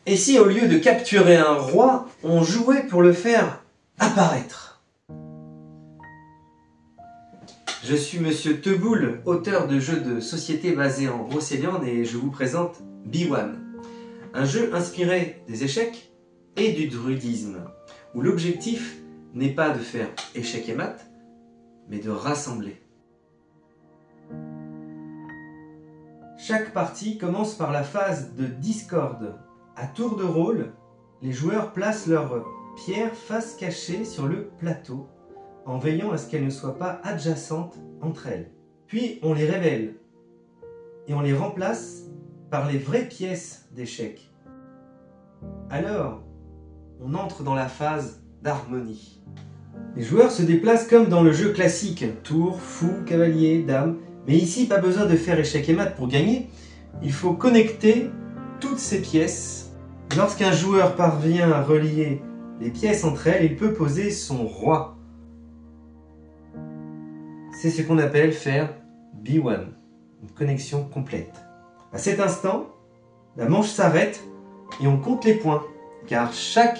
Et si au lieu de capturer un roi, on jouait pour le faire apparaître? Je suis Monsieur Teboul, auteur de jeux de société basés en Brocéliande et je vous présente B1, un jeu inspiré des échecs et du druidisme, où l'objectif n'est pas de faire échecs et maths, mais de rassembler. Chaque partie commence par la phase de discorde. À tour de rôle, les joueurs placent leurs pierres face cachée sur le plateau, en veillant à ce qu'elles ne soient pas adjacentes entre elles. Puis on les révèle et on les remplace par les vraies pièces d'échecs. Alors, on entre dans la phase d'harmonie. Les joueurs se déplacent comme dans le jeu classique, tour, fou, cavalier, dame, mais ici pas besoin de faire échecs et maths pour gagner, il faut connecter toutes ces pièces. Lorsqu'un joueur parvient à relier les pièces entre elles, il peut poser son roi. C'est ce qu'on appelle faire B1, une connexion complète. À cet instant, la manche s'arrête et on compte les points, car chaque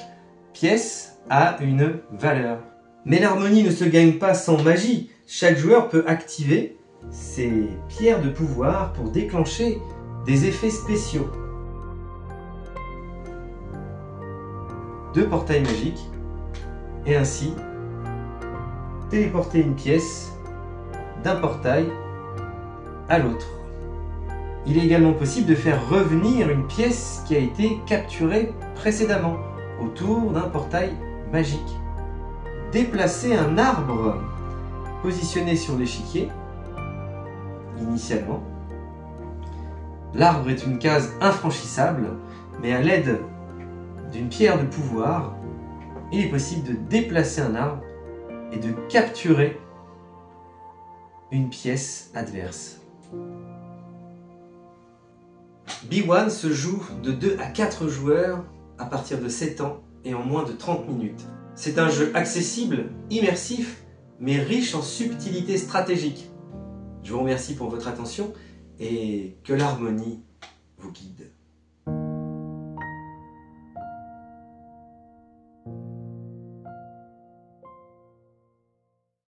pièce a une valeur. Mais l'harmonie ne se gagne pas sans magie. Chaque joueur peut activer ses pierres de pouvoir pour déclencher des effets spéciaux. 2 portails magiques et ainsi téléporter une pièce d'un portail à l'autre. Il est également possible de faire revenir une pièce qui a été capturée précédemment autour d'un portail magique. Déplacer un arbre positionné sur l'échiquier. Initialement, l'arbre est une case infranchissable, mais à l'aide d'une pierre de pouvoir, il est possible de déplacer un arbre et de capturer une pièce adverse. B1 se joue de 2 à 4 joueurs à partir de 7 ans et en moins de 30 minutes. C'est un jeu accessible, immersif, mais riche en subtilités stratégiques. Je vous remercie pour votre attention et que l'harmonie vous guide.